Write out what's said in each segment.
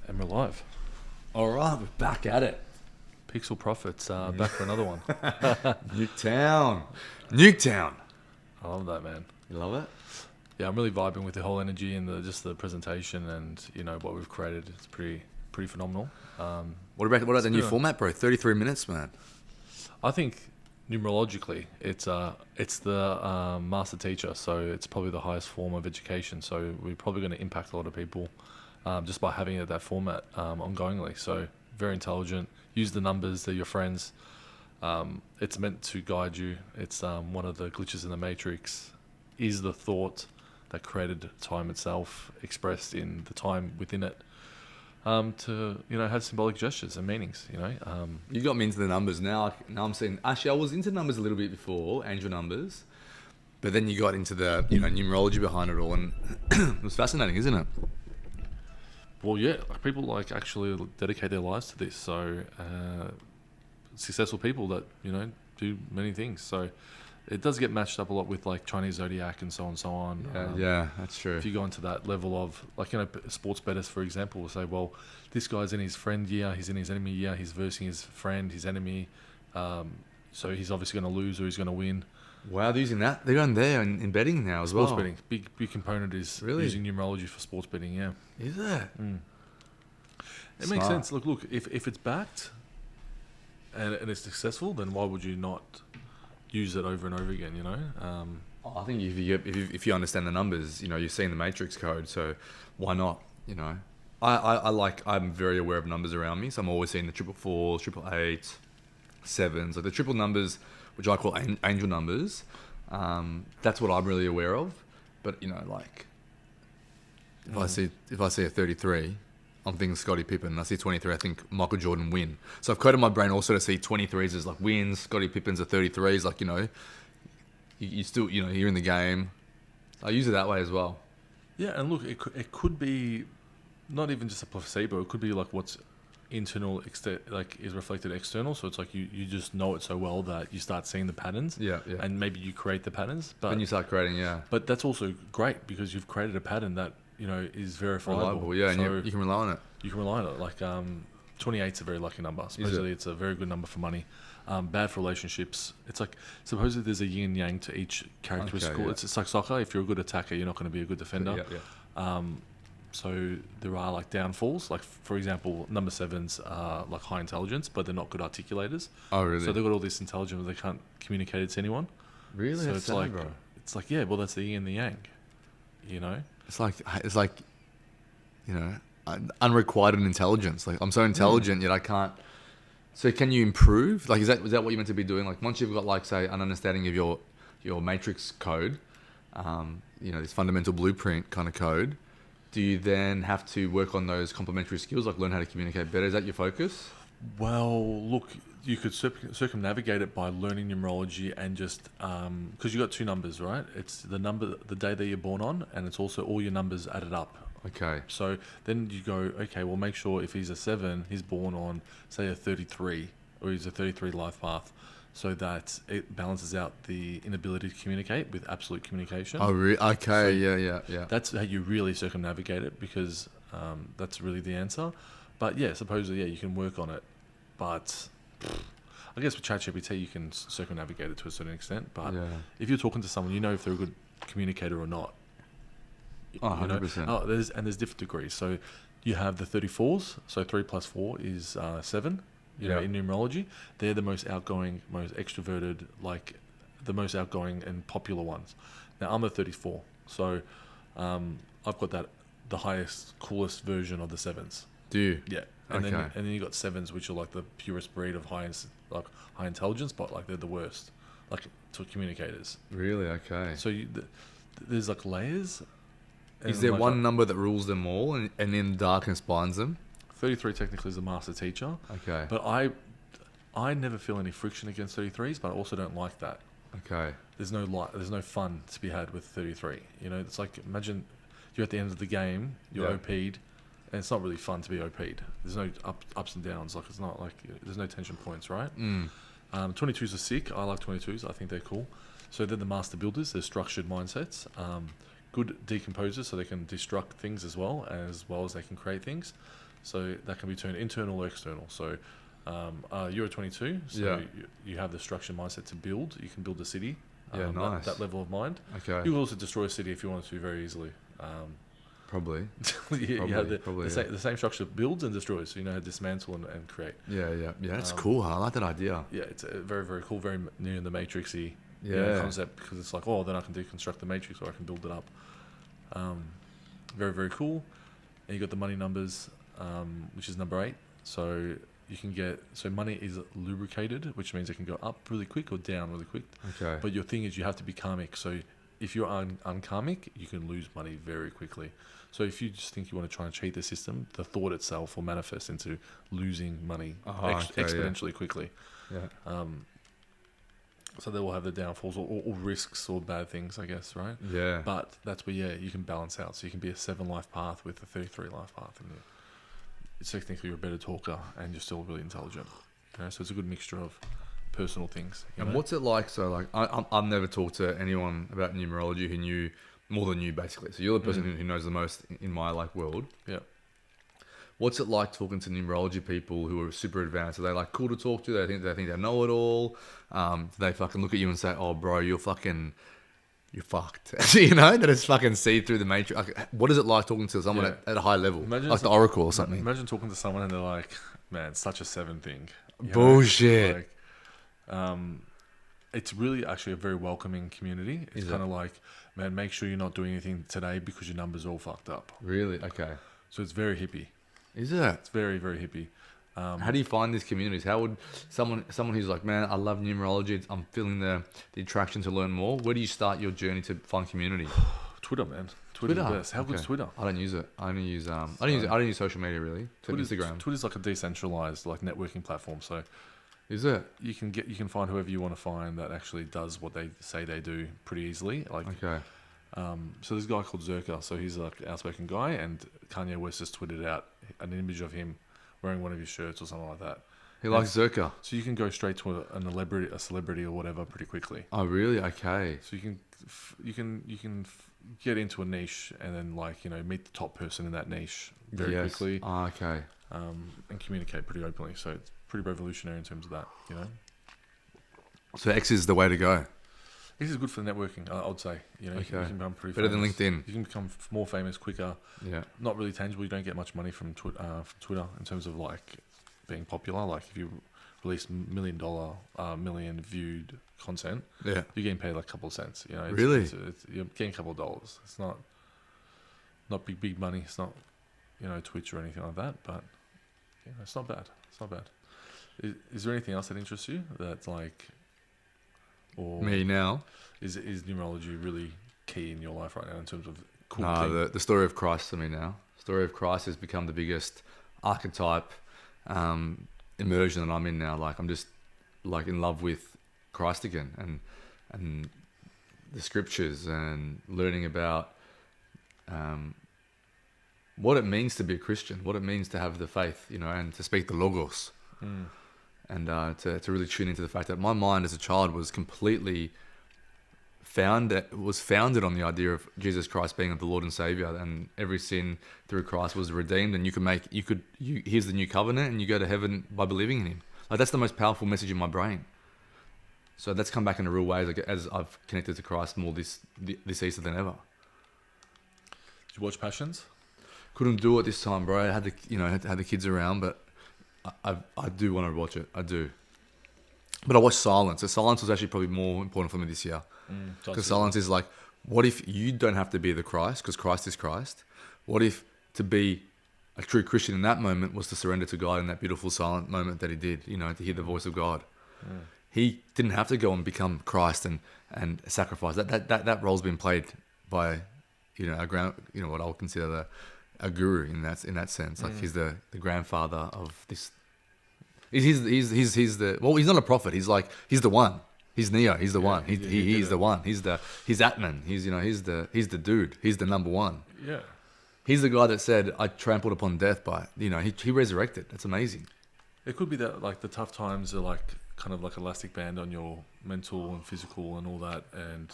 And we're live. All right, we're back at it. Pixel Profits back for another one. Nuketown. Nuketown. I love that, man. You love it? Yeah, I'm really vibing with the whole energy and just the presentation and what we've created. It's pretty phenomenal. What about the new good. format, bro? 33 minutes, man. I think numerologically, it's the master teacher, so it's probably the highest form of education. So we're probably going to impact a lot of people just by having it that format ongoingly. So very intelligent. Use the numbers; they're your friends. It's meant to guide you. It's one of the glitches in the matrix. Is the thought that created time itself expressed in the time within it to have symbolic gestures and meanings. You got me into the numbers now. Now I'm seeing. Actually, I was into numbers a little bit before, angel numbers, but then you got into the numerology behind it all, and it was fascinating, isn't it? Well, yeah, people actually dedicate their lives to this. So successful people that do many things. So it does get matched up a lot with Chinese zodiac and so on and so on. Yeah, that's true. If you go into that level of sports bettors, for example, will say, well, this guy's in his friend year, he's in his enemy year, he's versing his friend, his enemy. So he's obviously going to lose or he's going to win. Wow, they're using that. They're going there in betting now as well. Sports betting, big component is using numerology for sports betting. Yeah, is it? It makes sense. Look, if it's backed and it's successful, then why would you not use it over and over again? I think if you understand the numbers, you're seeing the matrix code, so why not? I'm very aware of numbers around me, so I'm always seeing the 444s, 888s, 7s, like the triple numbers, which I call angel numbers. That's what I'm really aware of. But if I see a 33, I'm thinking Scottie Pippen. I see 23, I think Michael Jordan win. So I've coded my brain also to see 23s as wins. Scottie Pippen's a 33s, you still you're in the game. I use it that way as well. Yeah, and look, it could be not even just a placebo. It could be what's internal is reflected external. So it's you just know it so well that you start seeing the patterns. Yeah. And maybe you create the patterns. But when you start creating, yeah. But that's also great because you've created a pattern that is verifiable. Reliable, yeah, so and you can rely on it. You can rely on it. 28's a very lucky number. Supposedly, it's a very good number for money. Bad for relationships. It's supposedly there's a yin and yang to each characteristic. Okay, yeah. It's like soccer. If you're a good attacker, you're not going to be a good defender. Yeah. So there are downfalls. For example, number 7s are high intelligence, but they're not good articulators. Oh, really? So they've got all this intelligence, but they can't communicate it to anyone. Really? So that's sad, bro. It's yeah. Well, that's the yin and the yang. It's unrequited intelligence. I'm so intelligent, yet I can't. So can you improve? Is that what you're meant to be doing? Once you've got say an understanding of your matrix code, this fundamental blueprint kind of code, do you then have to work on those complementary skills, learn how to communicate better? Is that your focus? Well, look, you could circumnavigate it by learning numerology and just because you got two numbers, right? It's the number, the day that you're born on, and it's also all your numbers added up. Okay. So then you go, okay, well, make sure if he's a 7, he's born on, say, a 33, or he's a 33 life path, so that it balances out the inability to communicate with absolute communication. Oh, really? Okay, So yeah. That's how you really circumnavigate it, because that's really the answer. But yeah, supposedly, you can work on it. But I guess with ChatGPT, you can circumnavigate it to a certain extent. But if you're talking to someone, if they're a good communicator or not. Oh, 100%. There's different degrees. So you have the 34s. So 3 plus 4 is 7. In numerology, they're the most outgoing, most extroverted, the most outgoing and popular ones. Now I'm a 34, so I've got the highest, coolest version of the 7s. Do you? Yeah. And then you got 7s, which are the purest breed of high intelligence, but they're the worst, to communicators. Really? Okay. So there's layers. Is there one number that rules them all, and in darkness binds them? 33 technically is the master teacher. Okay. But I never feel any friction against 33s, but I also don't like that. Okay. There's no fun to be had with 33. It's imagine you're at the end of the game, you're OP'd, and it's not really fun to be OP'd. There's no ups and downs. It's not there's no tension points, right? 22s are sick. I like 22s. I think they're cool. So they're the master builders. They're structured mindsets. good decomposers, so they can destruct things as well as they can create things. So that can be turned internal or external. So you're a 22, so Yeah. you have the structure mindset to build. You can build a city. Yeah, nice. That level of mind. Okay. You can also destroy a city if you wanted to very easily. Probably. You have Probably, the same structure builds and destroys, so you know how to dismantle and create. Yeah. That's cool. Huh? I like that idea. Yeah, it's a very, very cool, very near the Matrixy Yeah. concept, because it's like, oh, then I can deconstruct the Matrix or I can build it up. Very, very cool. And you got the money numbers, which is number 8. So you can get, so money is lubricated, which means it can go up really quick or down really quick. Okay. But your thing is you have to be karmic. So if you're unkarmic, you can lose money very quickly. So if you just think you want to try and cheat the system, the thought itself will manifest into losing money exponentially quickly. Yeah. So they will have the downfalls or risks or bad things, I guess, right? Yeah. But that's where, you can balance out. So you can be a 7 life path with a 33 life path. And it's technically you're a better talker and you're still really intelligent. You know? So it's a good mixture of personal things. And what's it like? So like, I've never talked to anyone about numerology who knew more than you, basically. So you're the person who knows the most in my like world. Yeah. What's it like talking to numerology people who are super advanced? Are they like cool to talk to? They think they know it all. They fucking look at you and say, "Oh, bro, you're fucked." You know, that it's fucking see through the matrix. Like, what is it like talking to someone at a high level, imagine like the Oracle or something? Imagine talking to someone and they're like, "Man, it's such a 7 thing." You know? Bullshit. Like, it's really actually a very welcoming community. It's kind of like, man, make sure you're not doing anything today because your numbers are all fucked up. Really? Okay. So it's very hippie. Is it? It's very, very hippie. How do you find these communities? How would someone who's like, man, I love numerology, I'm feeling the attraction to learn more. Where do you start your journey to find community? Twitter, man. Twitter's the best. How good's Twitter? I don't use it. I only use I don't use social media really. Instagram. Twitter's like a decentralized like networking platform. So is it? You can find whoever you want to find that actually does what they say they do pretty easily. Like okay. So there's a guy called Zerka. So he's like an outspoken guy, and Kanye West just tweeted out an image of him wearing one of his shirts or something like that. He likes Zerka. So you can go straight to a celebrity or whatever pretty quickly. Oh really? Okay. So you can get into a niche and then meet the top person in that niche very quickly. Oh, okay. And communicate pretty openly. So it's pretty revolutionary in terms of that. So X is the way to go. This is good for networking, I would say. You can become pretty better famous. than LinkedIn. You can become more famous quicker. Yeah. Not really tangible. You don't get much money from Twitter in terms of being popular. Like if you release $1 million viewed content, you're getting paid like a couple of cents. Really? You're getting a couple of dollars. It's not big money. It's not Twitch or anything like that. But it's not bad. It's not bad. Is there anything else that interests you? That's like. Or me now is numerology really key in your life right now in terms of cool thing? The story of Christ to me now. Story of Christ has become the biggest archetype immersion that I'm in now. Like I'm just like in love with Christ again and the scriptures and learning about what it means to be a Christian, what it means to have the faith, and to speak the logos. And to really tune into the fact that my mind as a child was completely founded on the idea of Jesus Christ being the Lord and Savior, and every sin through Christ was redeemed, and here's the new covenant, and you go to heaven by believing in Him. Like that's the most powerful message in my brain. So that's come back in a real way as I've connected to Christ more this Easter than ever. Did you watch Passions? Couldn't do it this time, bro. I had the kids around, but. I do want to watch it. I do. But I watched Silence. So Silence was actually probably more important for me this year. Because Silence is like, what if you don't have to be the Christ, because Christ is Christ? What if to be a true Christian in that moment was to surrender to God in that beautiful silent moment that he did, to hear the voice of God? He didn't have to go and become Christ and sacrifice. That role's been played by, what I'll consider a guru in that sense. Like he's the grandfather of this. He's he's not a prophet. He's the one. He's Neo. He's the one. He's the one. He's Atman. He's the dude. He's the number one. Yeah. He's the guy that said, "I trampled upon death," by he resurrected. That's amazing. It could be that like the tough times are like kind of like elastic band on your mental and physical and all that. And,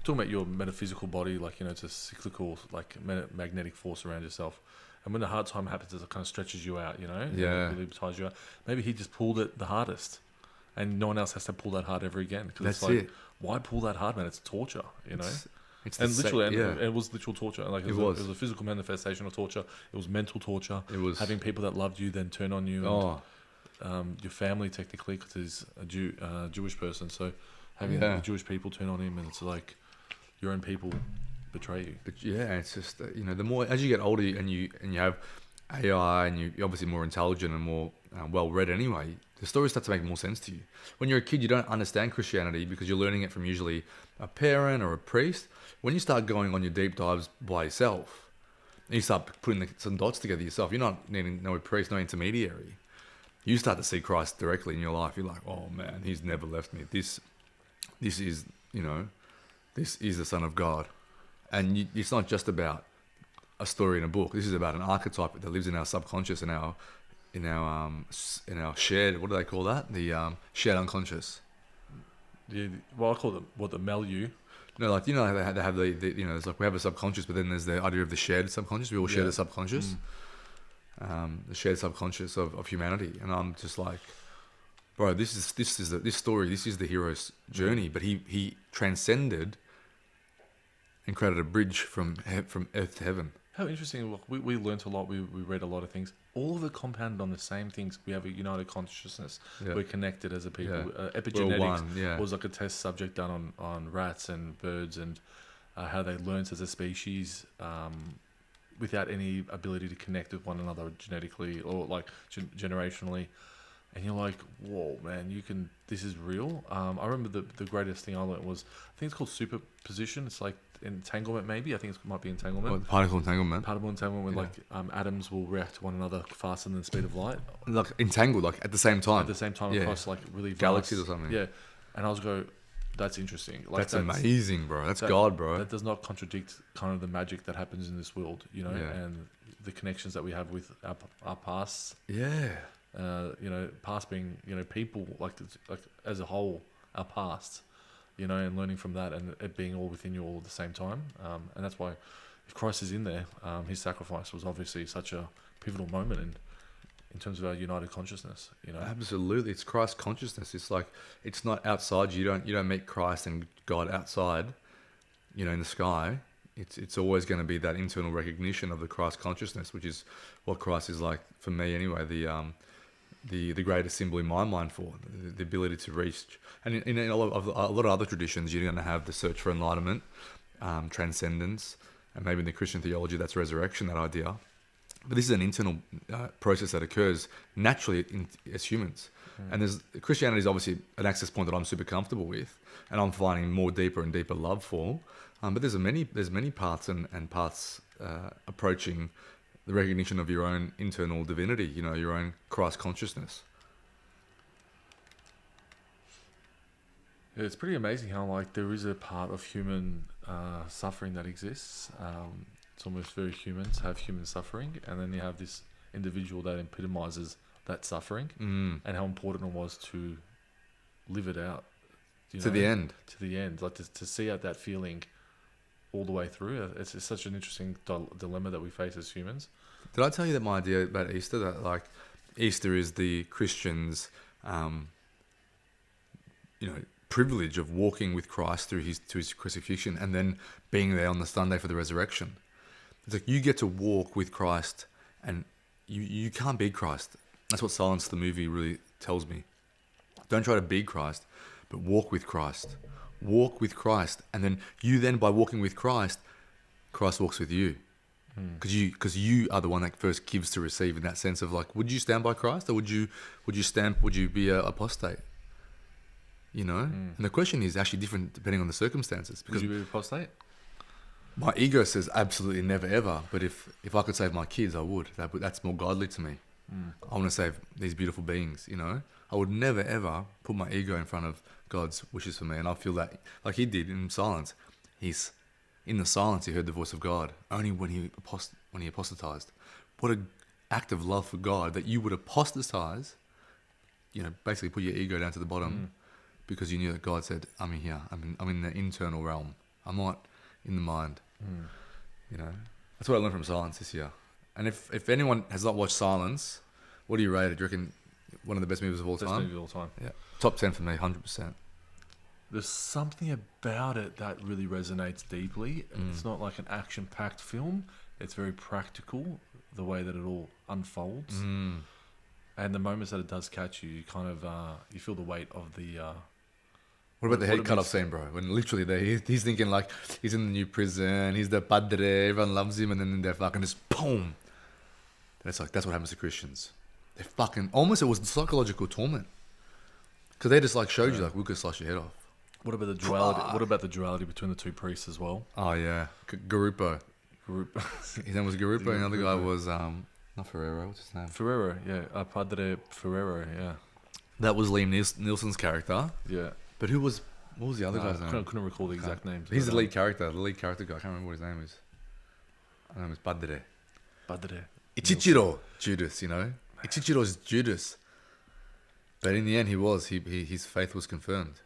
talking about your metaphysical body, like, it's a cyclical, like magnetic force around yourself. And when the hard time happens, it kind of stretches you out, and Yeah. it really ties you out. Maybe he just pulled it the hardest, and no one else has to pull that hard ever again. Because it's That's like, it. why pull that hard, man? It's torture, It's And literally, yeah. it was literal torture. Like It was. It was a physical manifestation of torture. It was mental torture. It was Having people that loved you then turn on you. Oh, And, your family technically, because he's a Jewish person. So having Yeah. the Jewish people turn on him, and it's like your own people betray you. but yeah, it's just the more as you get older and you have AI and you're obviously more intelligent and more well read anyway, the stories start to make more sense to you. When you're a kid, you don't understand Christianity because you're learning it from usually a parent or a priest. When you start going on your deep dives by yourself, and you start putting some dots together yourself, you're not needing no priest, no intermediary. You start to see Christ directly in your life. You're like, oh man, he's never left me. This is this is the Son of God, and it's not just about a story in a book. This is about an archetype that lives in our subconscious, in our shared, what do they call that? The shared unconscious. Yeah, well, I call it the milieu. No, like they have the it's like we have a subconscious, but then there's the idea of the shared subconscious. We all share the subconscious, the shared subconscious of humanity. And I'm just like, bro, this story. This is the hero's journey, but he transcended and created a bridge from earth to heaven. How interesting. Look, we learnt a lot. We read a lot of things. All of it compounded on the same things. We have a united consciousness. Yeah. We're connected as a people. Yeah. Epigenetics We're one, yeah. was like a test subject done on rats and birds, and how they learnt as a species without any ability to connect with one another genetically or like generationally. And you're like, whoa, man, this is real. I remember the greatest thing I learned was, I think it's called superposition. It's like entanglement, maybe. I think it might be entanglement. Particle entanglement. Particle entanglement, where atoms will react to one another faster than the speed of light. Like entangled, like at the same time. At the same time, across like really vast galaxies or something. Yeah. And I was that's interesting. Like, that's amazing, bro. That's God, bro. That does not contradict kind of the magic that happens in this world, and the connections that we have with our past. Yeah. Past being, people like as a whole, our past, and learning from that and it being all within you all at the same time. And that's why if Christ is in there, his sacrifice was obviously such a pivotal moment in terms of our united consciousness, Absolutely. It's Christ consciousness. It's like, it's not outside. You don't meet Christ and God outside, in the sky. It's always going to be that internal recognition of the Christ consciousness, which is what Christ is like for me anyway. The greatest symbol in my mind for the ability to reach, and in a lot of other traditions, you're going to have the search for enlightenment, transcendence, and maybe in the Christian theology, that's resurrection, that idea. But this is an internal process that occurs naturally as humans. And Christianity is obviously an access point that I'm super comfortable with, and I'm finding more deeper and deeper love for. But there's many paths and paths approaching the recognition of your own internal divinity, your own Christ consciousness. Yeah, it's pretty amazing how like there is a part of human suffering that exists. It's almost very human to have human suffering, and then you have this individual that epitomizes that suffering, and how important it was to live it out To the end. To the end, like to see out that feeling all the way through. It's such an interesting dilemma that we face as humans. Did I tell you that my idea about Easter, that like Easter is the Christian's, privilege of walking with Christ through his crucifixion and then being there on the Sunday for the resurrection. It's like you get to walk with Christ, and you can't be Christ. That's what Silence the movie really tells me. Don't try to be Christ, but walk with Christ. Walk with Christ, and then by walking with Christ, Christ walks with you. Because you are the one that first gives to receive, in that sense of like, would you stand by Christ, or would you be a apostate? And the question is actually different depending on the circumstances. Because would you be apostate? my ego says absolutely never ever, but if I could save my kids, I would. That's more godly to me. I want to save these beautiful beings. I would never ever put my ego in front of God's wishes for me, and I feel that like he did in silence. In the silence, he heard the voice of God only when he apostatized. What an act of love for God that you would apostatize basically put your ego down to the bottom because you knew that God said, I'm in here. I'm in the internal realm. I'm not in the mind. That's what I learned from Silence this year. And if anyone has not watched Silence, what do you rate it? Do you reckon one of the best movies of all Best time? movie of all time. Yeah. Top 10 for me, 100%. There's something about it that really resonates deeply. It's not like an action-packed film. It's very practical, the way that it all unfolds. And the moments that it does catch you, you kind of you feel the weight of the. What about the head cut off scene, bro? When literally he's thinking like he's in the new prison, he's the padre, everyone loves him, and then they're fucking just boom. That's what happens to Christians. They fucking almost, it was psychological torment because they just like showed you like we could slice your head off. What about the duality? What about the duality between the two priests as well? Oh yeah, Garupo. His name was Garupo, and the other guy was not Ferrero. What's his name? Ferrero, yeah, Padre Ferrero, yeah. That was Liam Nielsen's character. Yeah. But what was the other guy's name? I couldn't recall the exact names. He's the lead character guy. I can't remember what his name is. I know it's Padre. Ichichiro, Judas, Ichichiro's Judas. But in the end, his faith was confirmed.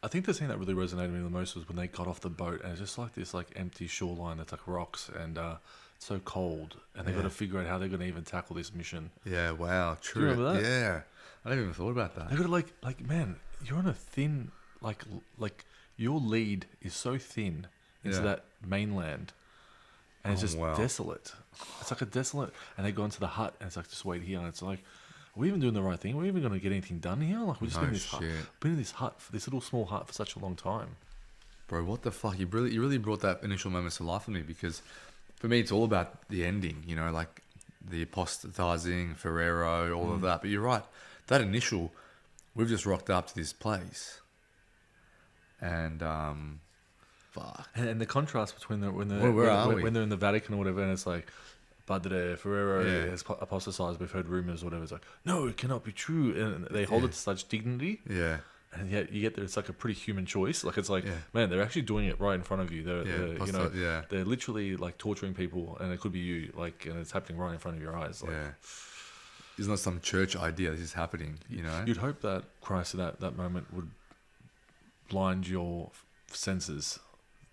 I think the thing that really resonated with me the most was when they got off the boat and it's just like this like empty shoreline that's like rocks and it's so cold and they got to figure out how they're going to even tackle this mission. Yeah, wow, true. Do you remember that? Yeah, I never even thought about that. They got to like man, you're on a thin like your lead is so thin into that mainland and it's just desolate. It's like a desolate, and they go into the hut and it's like just wait here and it's like. Are we even doing the right thing? Are we even going to get anything done here? Like we've just been in this hut, this little small hut for such a long time. Bro, what the fuck? You really brought that initial moments to life for me because for me it's all about the ending, like the apostatizing, Ferrero, all of that. But you're right. That initial, we've just rocked up to this place. And fuck. And the contrast between when they're in the Vatican or whatever and it's like Padre Ferrero has apostatized. We've heard rumors or whatever. It's like, no, it cannot be true. And they hold it to such dignity. Yeah. And yet you get there, it's like a pretty human choice. Like it's like, man, they're actually doing it right in front of you. They're literally like torturing people, and it could be you. Like, and it's happening right in front of your eyes. Like, it's not some church idea. This is happening. You'd hope that Christ at that moment would blind your senses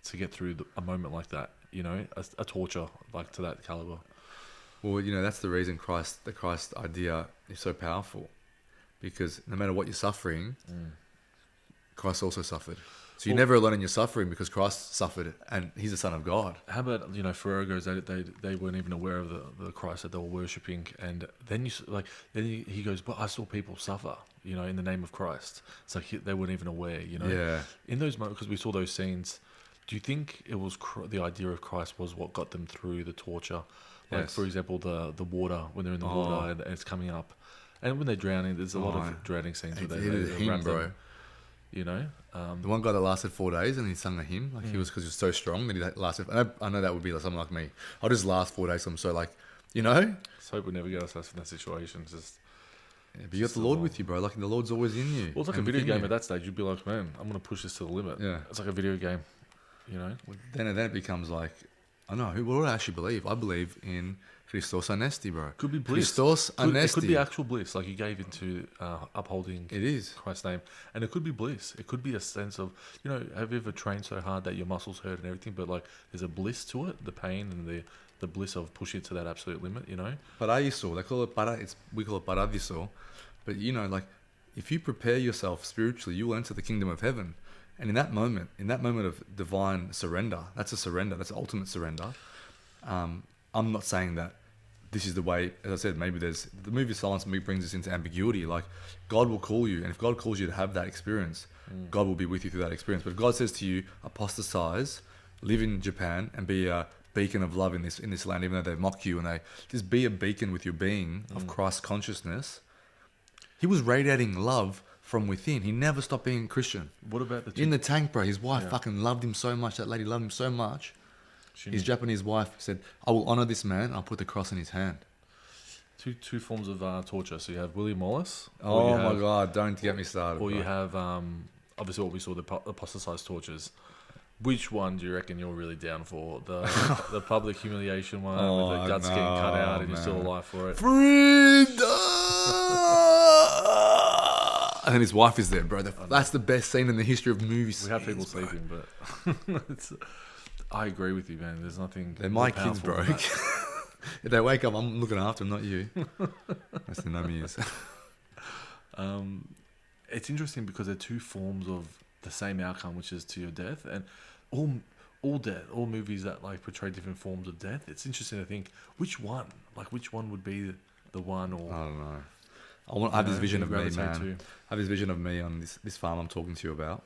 to get through a moment like that. A torture like to that caliber. Well, that's the reason the Christ idea is so powerful, because no matter what you're suffering, Christ also suffered. So you're never alone in your suffering because Christ suffered, and He's the Son of God. How about Ferrero goes they weren't even aware of the Christ that they were worshiping, and then he goes, but I saw people suffer, in the name of Christ. It's like they weren't even aware, Yeah. In those moments, because we saw those scenes. Do you think it was the idea of Christ was what got them through the torture? Like, for example, the water, when they're in the water and it's coming up. And when they're drowning, there's a lot of drowning scenes where they wrap them, the one guy that lasted 4 days and he sung a hymn, like because he was so strong that he lasted. I know that would be like someone like me. I'll just last 4 days. I'm so like, Let's hope we never get ourselves in that situation. Just... Yeah, but you got the Lord with you, bro. Like the Lord's always in you. Well, it's like a video game at that stage. You'd be like, man, I'm going to push this to the limit. Yeah. It's like a video game. Then it becomes like, I don't know, what do I actually believe? I believe in Christos Anesti, bro. Could be bliss. Christos Anesti. It could be actual bliss, like you gave into upholding it is Christ's name. And it could be bliss. It could be a sense of, have you ever trained so hard that your muscles hurt and everything, but like there's a bliss to it, the pain and the bliss of pushing it to that absolute limit, Paradiso, we call it paradiso. But like if you prepare yourself spiritually, you will enter the kingdom of heaven. And in that moment of divine surrender, that's a surrender, that's ultimate surrender. I'm not saying that this is the way, as I said, maybe the movie Silence brings us into ambiguity. Like, God will call you, and if God calls you to have that experience, God will be with you through that experience. But if God says to you, apostatize, live in Japan, and be a beacon of love in this land, even though they mock you, and they just be a beacon with your being of Christ consciousness. He was radiating love from within. He never stopped being Christian. What about in the tank, bro? His wife fucking loved him so much. That lady loved him so much. His Japanese wife said, "I will honor this man. I'll put the cross in his hand." Two forms of torture. So you have William Wallace. Oh my God! Don't get me started. Or you have obviously what we saw, the apostatized tortures. Which one do you reckon you're really down for? The public humiliation one with the guts getting cut out and you're still alive for it? Freedom! and then his wife is there, bro. That's the best scene in the history of movies. We have people sleeping, but I agree with you, man. There's nothing. They're my more kids, powerful bro. than that. If they wake up, I'm looking after them, not you. That's the number is. It's interesting because they're two forms of the same outcome, which is to your death, and all movies that like portray different forms of death. It's interesting to think which one would be the one, or I don't know. I have this vision of me, gravitate man. to. I have this vision of me on this farm I'm talking to you about.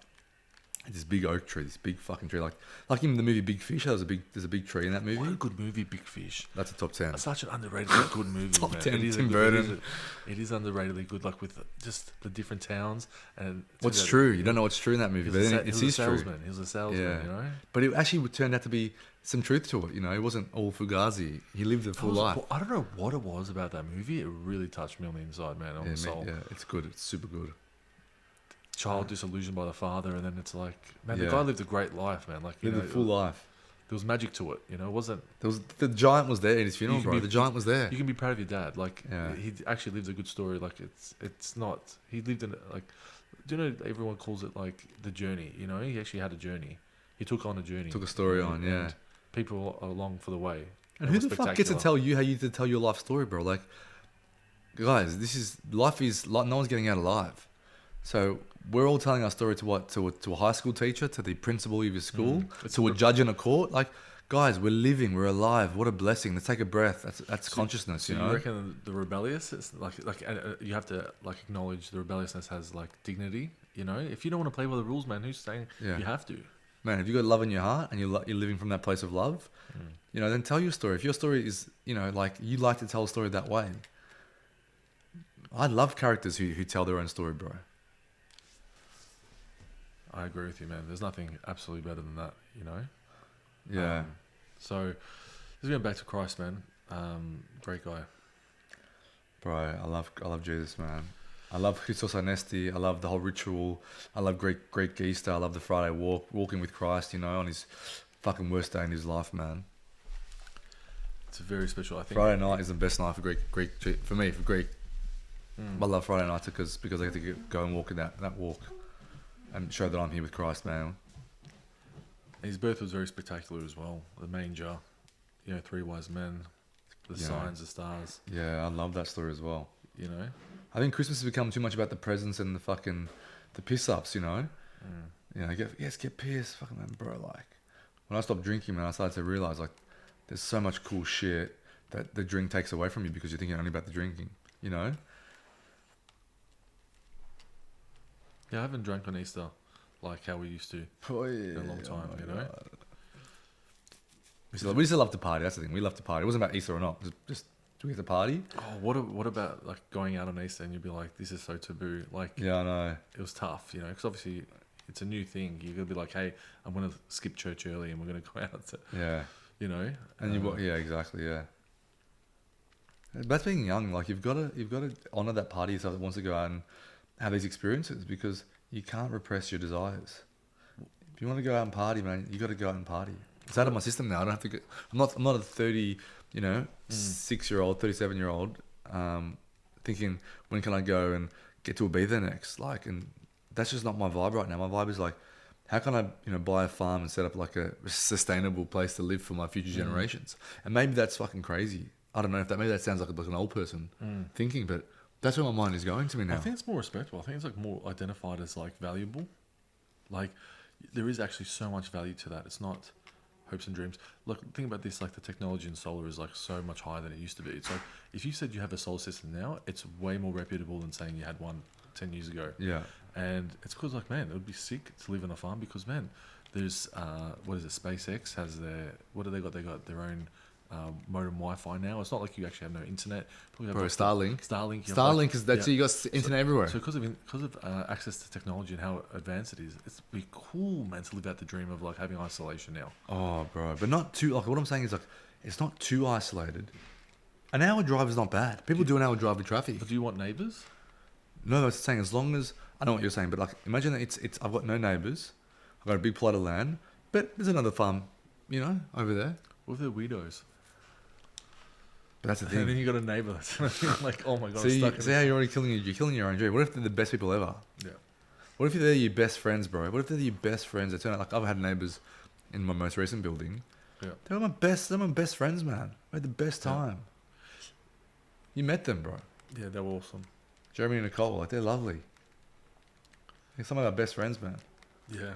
This big oak tree, this big fucking tree, like in the movie Big Fish. There's a big tree in that movie. What a good movie, Big Fish. That's a top 10. Such an underrated good movie. Top man. 10, It is Tim a good, Burton. It is underratedly good, like with just the different towns and What's true? You don't know what's true in that movie, but then it is true. He was a salesman, Yeah. you know. But it actually turned out to be some truth to it. You know, it wasn't all fugazi. He lived a full life. I don't know what it was about that movie. It really touched me on the inside, man, on the soul. Yeah, it's good. It's super good. Child disillusioned by the father, and then it's like, man, the Yeah. guy lived a great life, man. Like, you Lived know, a full life. there was magic to it. You know, it wasn't. The giant was there in his funeral, You can bro. be- The giant was there. You can be proud of your dad. Like, Yeah. he actually lived a good story. Like, it's not. He lived in like. Do you know everyone calls it like the journey? You know, he actually had a journey. He took on a journey. Took a story on, yeah. And people are along for the way. And It who was the fuck gets to spectacular. tell you how you to tell your life story, bro? Like, guys, life is like no one's getting out alive. So we're all telling our story to what? To a high school teacher, to the principal of your school, to a judge in a court. Like, guys, we're living, we're alive. What a blessing. Let's take a breath. That's consciousness, So you you know. reckon the rebellious? It's like you have to like acknowledge the rebelliousness has like dignity. You know, if you don't want to play by the rules, man, who's saying Yeah. you have to? Man, if you got love in your heart and you're living from that place of love, you know, then tell your story. If your story is, you know, like you like to tell a story that way. I love characters who tell their own story, bro. I agree with you, man. There's nothing absolutely better than that. You know. Yeah. So, just going back to Christ, man. Great guy. Bro, I love Jesus, man. I love Christos Anesti. I love the whole ritual. I love Great Easter. I love the Friday walking with Christ, you know, on his fucking worst day in his life, man. It's very special. I think Friday night is the best night for Greek for me, for Greek. I love Friday nights because I get to go and walk in that walk and show that I'm here with Christ, man. his birth was very spectacular as well. The manger, you know, 3 wise men, the Yeah. signs, the stars. Yeah, I love that story as well. You know. I think Christmas has become too much about the presents and the piss ups, you know. You know, get pissed, fucking man, bro. Like, when I stopped drinking, man, I started to realize like, there's so much cool shit that the drink takes away from you because you're thinking only about the drinking, you know. Yeah, I haven't drank on Easter like how we used to in a long time. You know. We used to love to party. That's the thing. We love to party. It wasn't about Easter or not. It was just do we have to party? Oh, what about like going out on Easter and you'd be like, this is so taboo. Like, Yeah, I know. it was tough, you know, because obviously it's a new thing. You're gonna be like, hey, I'm gonna skip church early and we're gonna go out. To, Yeah, you know, and yeah, exactly. Yeah, that's being young. Like you've got to honor that part of yourself that wants to go out and have these experiences because you can't repress your desires. If you want to go out and party, man, you got to go out and party. It's out of my system now. I don't have to go. I'm not a 30, 6-year-old, 37-year-old, thinking when can I go and get to Ibiza next? Like, and that's just not my vibe right now. My vibe is like, how can I, buy a farm and set up like a sustainable place to live for my future generations? And maybe that's fucking crazy. I don't know if maybe that sounds like an old person thinking, but that's where my mind is going to me now. I think it's more respectable. I think it's like more identified as like valuable. Like there is actually so much value to that. It's not hopes and dreams. Look, think about this, like the technology in solar is like so much higher than it used to be. So if you said you have a solar system now, it's way more reputable than saying you had one 10 years ago. Yeah. And it's because like, man, it would be sick to live on a farm because, man, there's, what is it, SpaceX has their, what do they got? They got their own modem Wi-Fi now. It's not like you actually have no internet. Probably have Bro, like Starlink. Starlink. Starlink is that. So you got internet everywhere. So because of access to technology and how advanced it is, it's be cool, man, to live out the dream of like having isolation now. Oh, bro, but not too. Like what I'm saying is like, it's not too isolated. An hour drive is not bad. People do an hour drive with traffic. But do you want neighbours? No, I was saying as long as I know what you're saying, but like imagine that it's I've got no neighbours, I've got a big plot of land, but there's another farm, over there. What if they're weirdos? But that's the And then thing. you got a neighbor that's like, oh my god, I'm See, stuck in see this. how you're already you're killing your own dream. What if they're the best people ever? Yeah. What if they're your best friends, bro? What if they're your best friends? They turn out like I've had neighbors in my most recent building. Yeah. They're my best friends, man. We had the best Yeah. time. You met them, bro. Yeah, they were awesome. Jeremy and Nicole, like they're lovely. They're some of our best friends, man. Yeah.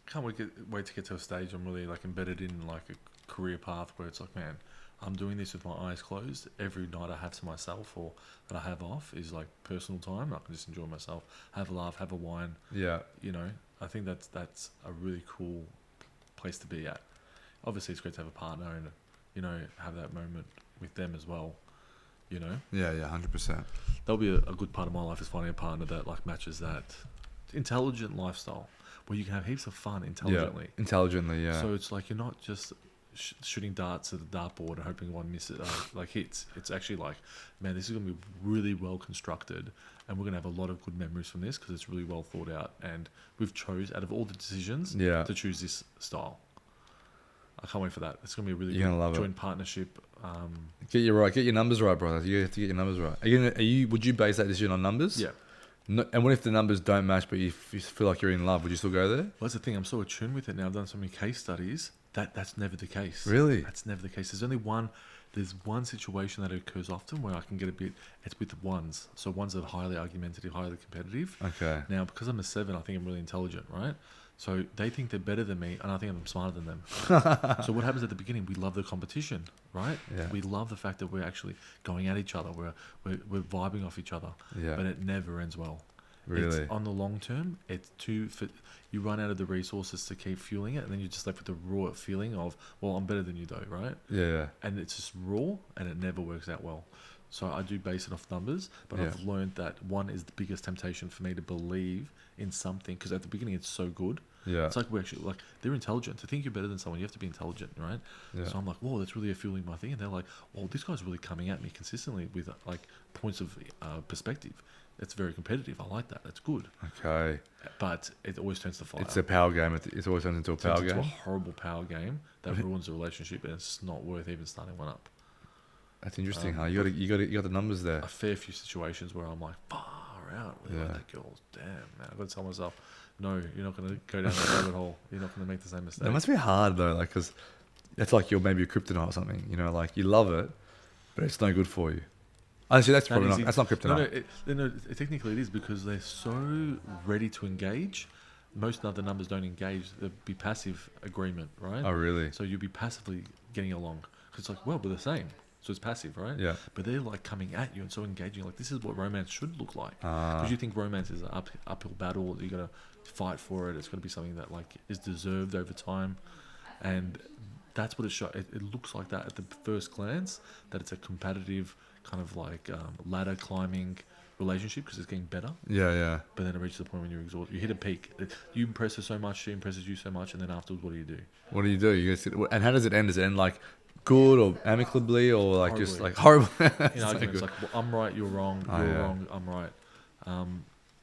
Can't wait to get to a stage I'm really like embedded in like a career path where it's like, man, I'm doing this with my eyes closed. Every night I have to myself or that I have off is like personal time. I can just enjoy myself, have a laugh, have a wine. Yeah. You know, I think that's a really cool place to be at. Obviously, it's great to have a partner and, you know, have that moment with them as well. You know, Yeah, 100%. that'll be a good part of my life is finding a partner that like matches that intelligent lifestyle where you can have heaps of fun intelligently. Yeah. Intelligently, yeah. So it's like you're not just shooting darts at the dartboard and hoping one misses like hits. It's actually like, man, this is going to be really well constructed, and we're going to have a lot of good memories from this because it's really well thought out. And we've chose out of all the decisions to choose this style. I can't wait for that. It's going to be a really You're good gonna love it. joint partnership. Get your numbers right, brother. You have to get your numbers right. Would you base that decision on numbers? Yeah. No, and what if the numbers don't match, but you feel like you're in love? Would you still go there? Well, that's the thing. I'm so attuned with it now. I've done so many case studies. That's never the case. Really? That's never the case. There's one situation that occurs often where I can get a bit, it's with ones. So ones that are highly argumentative, highly competitive. Okay. Now, because I'm a 7, I think I'm really intelligent, right? So they think they're better than me, and I think I'm smarter than them. So what happens at the beginning? We love the competition, right? Yeah. We love the fact that we're actually going at each other. We're vibing off each other. Yeah. But it never ends well. Really? It's, on the long term, it's you run out of the resources to keep fueling it, and then you're just left with the raw feeling of, well, I'm better than you though, right? Yeah. And it's just raw, and it never works out well. So I do base it off numbers, but I've learned that one is the biggest temptation for me to believe in something, because at the beginning it's so good. Yeah. It's like we're actually like, they're intelligent. To think you're better than someone, you have to be intelligent, right? Yeah. So I'm like, whoa, that's really fueling my thing. And they're like, well, this guy's really coming at me consistently with like points of perspective. It's very competitive. I like that. That's good. Okay. But it always turns to fire. It's a power game. It always turns into a power Turns game. into a horrible power game that ruins a relationship, and it's not worth even starting one up. That's interesting, huh? You got the numbers there. A fair few situations where I'm like, far out. Really like that girl. Damn, man. I've got to tell myself, no, you're not going to go down that rabbit hole. You're not going to make the same mistake. It must be hard though, like, because that's like maybe your kryptonite or something. You know, like you love it, but it's no good for you. Actually, that's probably not. That's not kryptonite. No, technically it is, because they're so ready to engage. Most other numbers don't engage. There'd be passive agreement, right? Oh, really? So you'd be passively getting along. Because it's like, well, we're the same. So it's passive, right? Yeah. But they're like coming at you and so engaging. Like, this is what romance should look like. Ah. Because you think romance is an uphill battle. You got to fight for it. It's got to be something that like is deserved over time. And that's what it looks like that at the first glance, that it's a competitive kind of like ladder climbing relationship, because it's getting better. Yeah. But then it reaches the point when you're exhausted. You hit a peak. You impress her so much, she impresses you so much, and then afterwards, what do you do? What do? And how does it end? Does it end like good or amicably, or like just like horrible? In arguments like, well, I'm right, you're wrong. You're wrong, I'm right.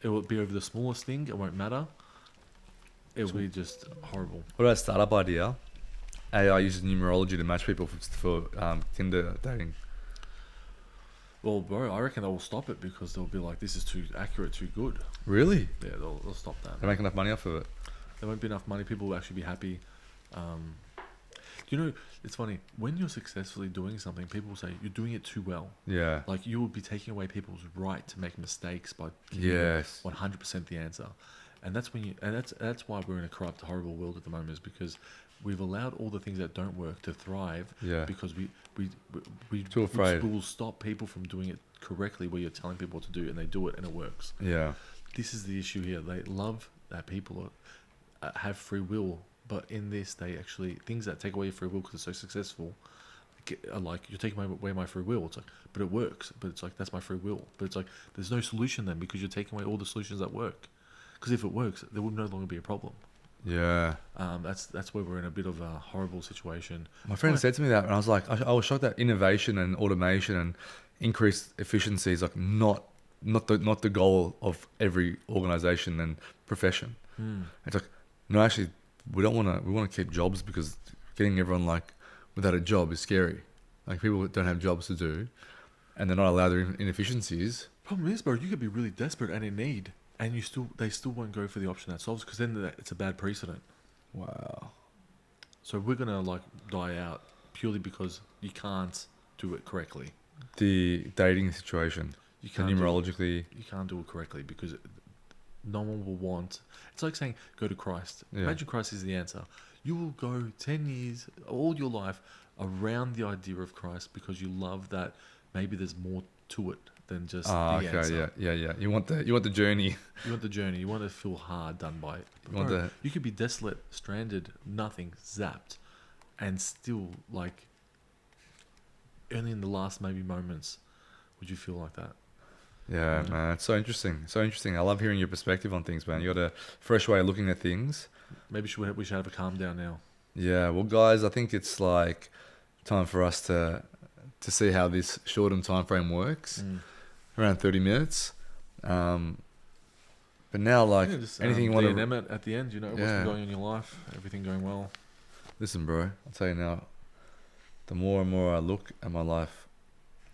It will be over the smallest thing. It won't matter. It will be just horrible. What about startup idea? AI uses numerology to match people for Tinder dating. Well, bro, I reckon they will stop it, because they'll be like, this is too accurate, too good. Really? Yeah, they'll stop that. They make enough money off of it. There won't be enough money. People will actually be happy. You know, it's funny. When you're successfully doing something, people will say, you're doing it too well. Yeah. Like, you will be taking away people's right to make mistakes by Yes. 100% the answer. And that's when that's why we're in a corrupt, horrible world at the moment, is because we've allowed all the things that don't work to thrive. Yeah. Because we Too afraid. we will stop people from doing it correctly, where you're telling people what to do and they do it and it works. Yeah. This is the issue here. They love that people have free will, but in this, they actually, things that take away your free will because it's so successful, are like, you're taking away my free will. It's like, but it works. But it's like, that's my free will. But it's like, there's no solution then, because you're taking away all the solutions that work. Because if it works, there would no longer be a problem. Yeah. That's where we're in a bit of a horrible situation. My friend said to me that, and I was like, I was shocked that innovation and automation and increased efficiency is like not the goal of every organization and profession. It's like, no, actually, we want to keep jobs, because getting everyone like without a job is scary. Like people don't have jobs to do, and they're not allowed their inefficiencies. Problem is, bro, you could be really desperate and in need, and they still won't go for the option that solves, because then it's a bad precedent. Wow. So we're gonna like die out purely because you can't do it correctly. The dating situation. You And numerologically. You can't do it correctly because no one will want. It's like saying go to Christ. Yeah. Imagine Christ is the answer. You will go 10 years, all your life, around the idea of Christ because you love that maybe there's more to it than just the answer. Yeah. You want the journey. You want the journey. You want to feel hard done by it. But You want the. you could be desolate, stranded, nothing, zapped, and still like only in the last maybe moments would you feel like that. Yeah, man, it's so interesting. So interesting. I love hearing your perspective on things, man. You got a fresh way of looking at things. Maybe we should have a calm down now. Yeah, well, guys, I think it's like time for us to see how this shortened time frame works. Around 30 minutes. But now, like, just, anything you want to... Emmett at the end, what's been going on in your life, everything going well. Listen, bro, I'll tell you now, the more and more I look at my life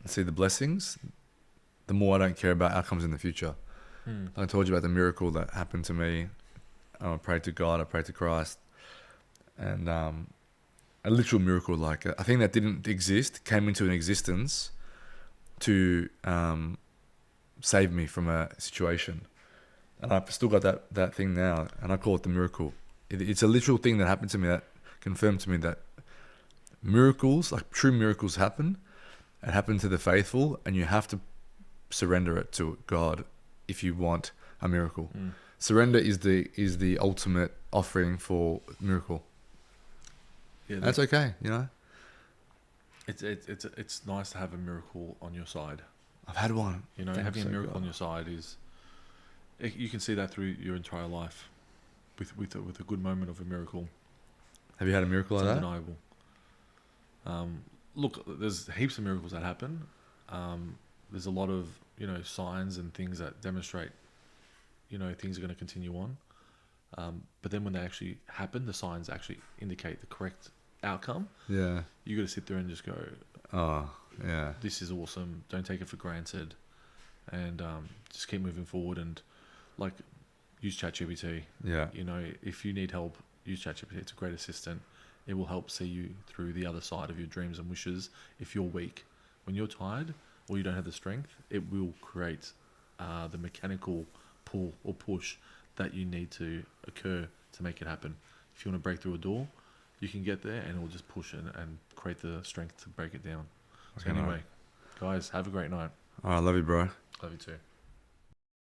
and see the blessings, the more I don't care about outcomes in the future. Like I told you about the miracle that happened to me. I prayed to God, I prayed to Christ. And a literal miracle, like a thing that didn't exist, came into an existence to save me from a situation. And I've still got that thing now, and I call it the miracle. It's a literal thing that happened to me that confirmed to me that miracles, like true miracles, happen. It happened to the faithful, and you have to surrender it to God if you want a miracle. Surrender is the ultimate offering for miracle. Yeah, that's okay, It's nice to have a miracle on your side. I've had one. Having a miracle on your side you can see that through your entire life, with a good moment of a miracle. Have you had a miracle like that? Undeniable. Look, there's heaps of miracles that happen. There's a lot of signs and things that demonstrate things are going to continue on. But then when they actually happen, the signs actually indicate the correct outcome. Yeah. You got to sit there and just go, oh yeah, this is awesome. Don't take it for granted, and just keep moving forward. And like, use ChatGPT. Yeah. If you need help, use ChatGPT. It's a great assistant. It will help see you through the other side of your dreams and wishes. If you're weak, when you're tired or you don't have the strength, it will create the mechanical pull or push that you need to occur to make it happen. If you want to break through a door, you can get there and it will just push and create the strength to break it down. So anyway, guys, have a great night. All right, love you, bro. Love you too.